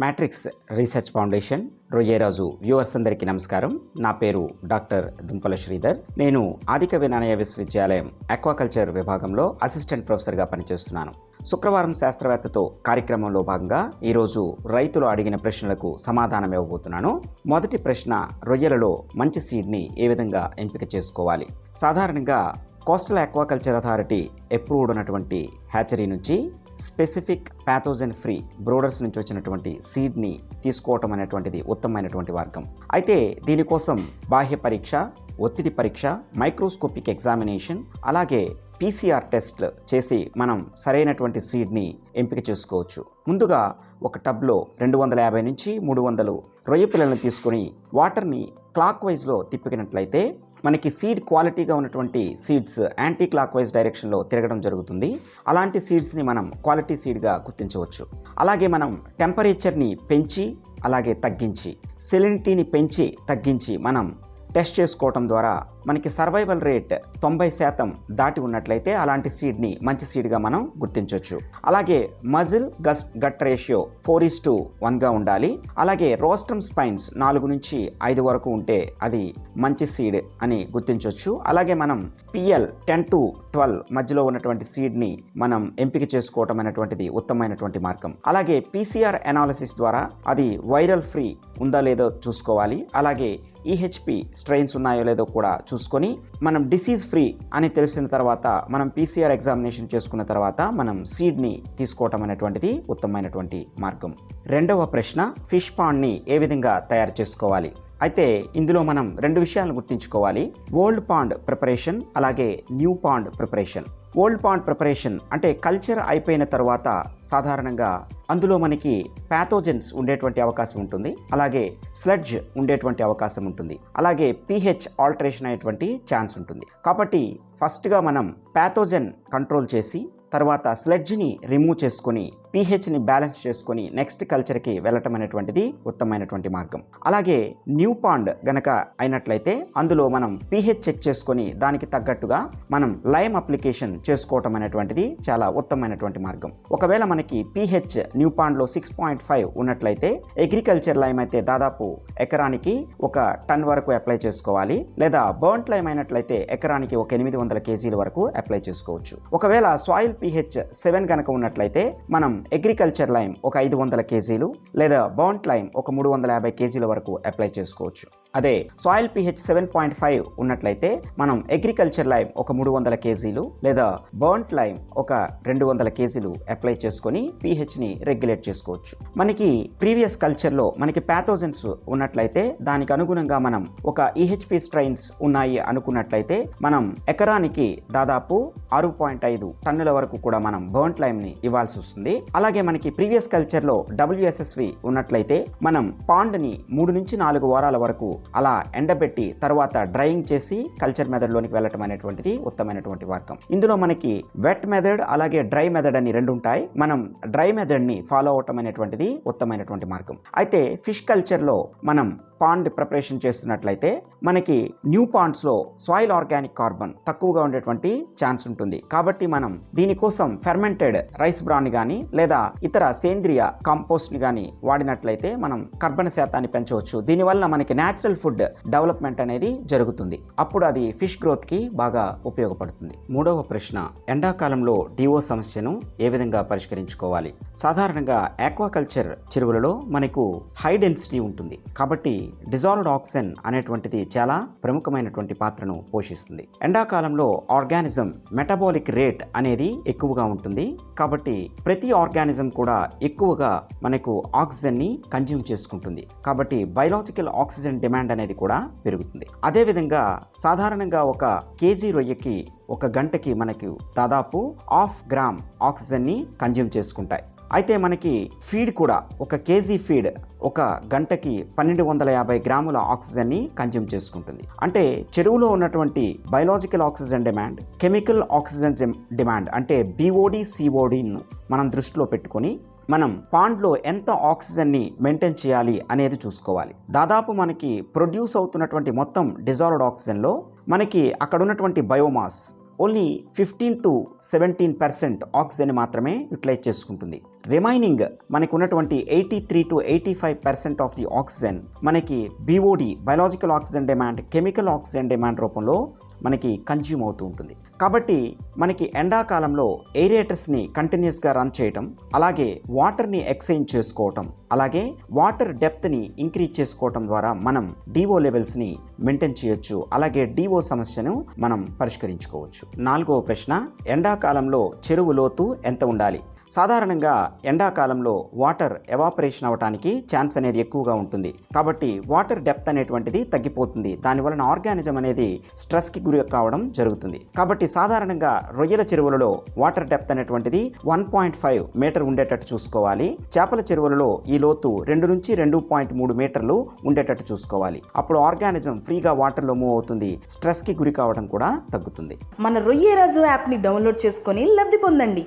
Matrix research foundation Royyaraju viewers అందరికీ నమస్కారం. నా పేరు డాక్టర్ దుంపల శ్రీధర్. నేను ఆదికవి నాణయ్య విశ్వవిద్యాలయం ఆక్వాకల్చర్ విభాగంలో అసిస్టెంట్ ప్రొఫెసర్గా పనిచేస్తున్నాను. శుక్రవారం శాస్త్రవేత్తతో కార్యక్రమంలో భాగంగా ఈరోజు రైతులు అడిగిన ప్రశ్నలకు సమాధానం ఇవ్వబోతున్నాను. మొదటి ప్రశ్న, రొయ్యలలో మంచి సీడ్ని ఏ విధంగా ఎంపిక చేసుకోవాలి? సాధారణంగా కోస్టల్ ఆక్వాకల్చర్ అథారిటీ అప్రూవ్డ్ ఉన్నటువంటి హ్యాచరీ నుంచి స్పెసిఫిక్ ప్యాథోజన్ ఫ్రీ బ్రోడర్స్ నుంచి వచ్చినటువంటి సీడ్ని తీసుకోవటం అనేటువంటిది ఉత్తమమైనటువంటి మార్గం. అయితే దీనికోసం బాహ్య పరీక్ష, ఒత్తిడి పరీక్ష, మైక్రోస్కోపిక్ ఎగ్జామినేషన్, అలాగే PCR టెస్ట్లు చేసి మనం సరైనటువంటి సీడ్ని ఎంపిక చేసుకోవచ్చు. ముందుగా ఒక టబ్లో 250 నుంచి 300 రొయ్య పిల్లలను తీసుకొని వాటర్ని క్లాక్ వైజ్లో తిప్పినట్లయితే మనకి సీడ్ క్వాలిటీగా ఉన్నటువంటి సీడ్స్ యాంటీ క్లాక్ వైజ్ డైరెక్షన్లో తిరగడం జరుగుతుంది. అలాంటి సీడ్స్ని మనం క్వాలిటీ సీడ్గా గుర్తించవచ్చు. అలాగే మనం టెంపరేచర్ని పెంచి అలాగే తగ్గించి, సెలినిటీని పెంచి తగ్గించి మనం టెస్ట్ చేసుకోవటం ద్వారా మనకి సర్వైవల్ రేట్ 90% దాటి ఉన్నట్లయితే అలాంటి సీడ్ని మంచి సీడ్గా మనం గుర్తించవచ్చు. అలాగే మజిల్ గట్ రేషియో 4:1గా ఉండాలి. అలాగే రోస్ట్రమ్ స్పైన్స్ 4 నుంచి 5 వరకు ఉంటే అది మంచి సీడ్ అని గుర్తించవచ్చు. అలాగే మనం PL 10 to 12 మధ్యలో ఉన్నటువంటి సీడ్ని మనం ఎంపిక చేసుకోవటం అనేటువంటిది ఉత్తమమైనటువంటి మార్గం. అలాగే PCR అనాలిసిస్ ద్వారా అది వైరల్ ఫ్రీ ఉందా లేదో చూసుకోవాలి. అలాగే EHP స్ట్రెయిన్స్ ఉన్నాయో లేదో కూడా చూసుకొని మనం డిసీజ్ ఫ్రీ అని తెలిసిన తర్వాత మనం PCR ఎగ్జామినేషన్ చేసుకున్న తర్వాత మనం సీడ్ని తీసుకోవటం అనేటువంటిది ఉత్తమమైనటువంటి మార్గం. రెండవ ప్రశ్న, ఫిష్ పాండ్ని ఏ విధంగా తయారు చేసుకోవాలి? అయితే ఇందులో మనం 2 విషయాలను గుర్తుంచుకోవాలి. ఓల్డ్ పాండ్ ప్రిపరేషన్, అలాగే new pond preparation. Old pond preparation అంటే కల్చర్ అయిపోయిన తర్వాత సాధారణంగా అందులో మనకి ప్యాథోజన్స్ ఉండేటువంటి అవకాశం ఉంటుంది, అలాగే స్లడ్జ్ ఉండేటువంటి అవకాశం ఉంటుంది, అలాగే pH ఆల్టరేషన్ అయ్యేటువంటి ఛాన్స్ ఉంటుంది. కాబట్టి ఫస్ట్గా మనం ప్యాథోజన్ కంట్రోల్ చేసి తర్వాత స్లడ్జ్ని రిమూవ్ చేసుకొని pHని బ్యాలెన్స్ చేసుకొని నెక్స్ట్ కల్చర్కి వెళ్ళటం అనేటువంటిది ఉత్తమమైనటువంటి మార్గం. అలాగే న్యూ పాండ్ గనక అయినట్లయితే అందులో మనం pH చెక్ చేసుకొని దానికి తగ్గట్టుగా మనం లైమ్ అప్లికేషన్ చేసుకోవటం అనేటువంటిది చాలా ఉత్తమమైనటువంటి మార్గం. ఒకవేళ మనకి pH న్యూ పాండ్లో 6.5 ఉన్నట్లయితే అగ్రికల్చర్ లైమ్ అయితే దాదాపు ఎకరానికి 1 టన్ వరకు అప్లై చేసుకోవాలి. లేదా బర్న్ట్ లైమ్ అయినట్లయితే ఎకరానికి 800 kg వరకు అప్లై చేసుకోవచ్చు. ఒకవేళ సాయిల్ pH 7 గనక ఉన్నట్లయితే మనం అగ్రికల్చర్ లైమ్ 500 kg లేదా బర్న్ట్ లైమ్ 350 kg వరకు అప్లై చేసుకోవచ్చు. అదే సాయిల్ pH 7.5 ఉన్నట్లయితే మనం అగ్రికల్చర్ లైమ్ 300 kg లేదా బర్న్ట్ లైమ్ 200 kg అప్లై చేసుకొని pHని రెగ్యులేట్ చేసుకోవచ్చు. మనకి ప్రీవియస్ కల్చర్లో మనకి ప్యాథోజన్స్ ఉన్నట్లయితే దానికి అనుగుణంగా మనం EHP స్ట్రెయిన్స్ ఉన్నాయి అనుకున్నట్లయితే మనం ఎకరానికి దాదాపు 6.5 టన్నుల వరకు కూడా మనం బర్న్ట్ లైమ్ని ఇవ్వాల్సి వస్తుంది. అలాగే మనకి ప్రీవియస్ కల్చర్లో WSSV ఉన్నట్లయితే మనం పాండ్ని 3 నుంచి 4 వారాల వరకు అలా ఎండబెట్టి తర్వాత డ్రైయింగ్ చేసి కల్చర్ మెథడ్లోనికి వెళ్ళటం అనేటువంటిది ఉత్తమమైనటువంటి మార్గం. ఇందులో మనకి వెట్ మెథడ్ అలాగే డ్రై మెథడ్ అని 2 ఉంటాయి. మనం డ్రై మెథడ్ని ఫాలో అవటం అనేటువంటిది ఉత్తమమైనటువంటి మార్గం. అయితే ఫిష్ కల్చర్లో మనం పాండ్ ప్రిపరేషన్ చేస్తున్నట్లయితే మనకి న్యూ పాండ్స్లో సాయిల్ ఆర్గానిక్ కార్బన్ తక్కువగా ఉండేటువంటి ఛాన్స్ ఉంటుంది. కాబట్టి మనం దీనికోసం ఫెర్మెంటెడ్ రైస్ బ్రాన్ కానీ లేదా ఇతర సేంద్రియ కాంపోస్ట్ని కానీ వాడినట్లయితే మనం కర్బన శాతాన్ని పెంచవచ్చు. దీనివల్ల మనకి న్యాచురల్ ఫుడ్ డెవలప్మెంట్ అనేది జరుగుతుంది. అప్పుడు అది ఫిష్ గ్రోత్కి బాగా ఉపయోగపడుతుంది. మూడవ ప్రశ్న, ఎండాకాలంలో DO సమస్యను ఏ విధంగా పరిష్కరించుకోవాలి? సాధారణంగా ఆక్వాకల్చర్ చెరువులలో మనకు హై డెన్సిటీ ఉంటుంది. కాబట్టి డిజాల్వ్డ్ ఆక్సిజన్ అనేటువంటిది చాలా ప్రముఖమైనటువంటి పాత్రను పోషిస్తుంది. ఎండాకాలంలో ఆర్గానిజం మెటబాలిక్ రేట్ అనేది ఎక్కువగా ఉంటుంది. కాబట్టి ప్రతి ఆర్గానిజం కూడా ఎక్కువగా మనకు ఆక్సిజన్ని కన్జ్యూమ్ చేసుకుంటుంది. కాబట్టి బయలాజికల్ ఆక్సిజన్ డిమాండ్ అనేది కూడా పెరుగుతుంది. అదేవిధంగా సాధారణంగా 1 kg రొయ్యకి 1 గంటకి మనకు దాదాపు 0.5 గ్రామ్ ఆక్సిజన్ని కన్జ్యూమ్ చేసుకుంటాయి. అయితే మనకి ఫీడ్ కూడా 1 kg ఫీడ్ 1 గంటకి 1250 గ్రాముల ఆక్సిజన్ని కన్జ్యూమ్ చేసుకుంటుంది. అంటే చెరువులో ఉన్నటువంటి biological oxygen demand, chemical oxygen demand అంటే BOD CODను మనం దృష్టిలో పెట్టుకొని మనం పాండ్లో ఎంత ఆక్సిజన్ని మెయింటైన్ చేయాలి అనేది చూసుకోవాలి. దాదాపు మనకి ప్రొడ్యూస్ అవుతున్నటువంటి మొత్తం డిజాల్వ్డ్ ఆక్సిజన్లో మనకి అక్కడ ఉన్నటువంటి బయోమాస్ ఓన్లీ 15 to 17% ఆక్సిజన్ మాత్రమే యూటిలైజ్ చేసుకుంటుంది. రిమైనింగ్ మనకు ఉన్నటువంటి 83 to 85% ఆఫ్ ది ఆక్సిజన్ మనకి BOD biological oxygen demand, chemical oxygen demand రూపంలో మనకి కన్జ్యూమ్ అవుతూ ఉంటుంది. కాబట్టి మనకి ఎండాకాలంలో ఏరియేటర్స్ని కంటిన్యూస్గా రన్ చేయటం, అలాగే వాటర్ని ఎక్స్చేంజ్ చేసుకోవటం, అలాగే వాటర్ డెప్త్ని ఇంక్రీజ్ చేసుకోవటం ద్వారా మనం DO లెవెల్స్ని మెయింటైన్ చేయొచ్చు. అలాగే DO సమస్యను మనం పరిష్కరించుకోవచ్చు. 4వ ప్రశ్న, ఎండాకాలంలో చెరువు లోతు ఎంత ఉండాలి? సాధారణంగా ఎండాకాలంలో వాటర్ ఎవాపరేషన్ అవ్వడానికి ఛాన్స్ అనేది ఎక్కువగా ఉంటుంది. కాబట్టి వాటర్ డెప్త్ అనేటువంటిది తగ్గిపోతుంది. దానివలన ఆర్గానిజం అనేది స్ట్రెస్కి గురి కావడం జరుగుతుంది. కాబట్టి సాధారణంగా రొయ్యల చెరువులలో వాటర్ డెప్త్ అనేటువంటిది 1.5 మీటర్ ఉండేటట్టు చూసుకోవాలి. చేపల చెరువులలో ఈ లోతు 2 నుంచి 2.3 మీటర్లు ఉండేటట్టు చూసుకోవాలి. అప్పుడు ఆర్గానిజం ఫ్రీగా వాటర్లో మూవ్ అవుతుంది. స్ట్రెస్కి గురి కావడం కూడా తగ్గుతుంది. మన రొయ్యరాజు యాప్ని డౌన్లోడ్ చేసుకొని లబ్ధి పొందండి.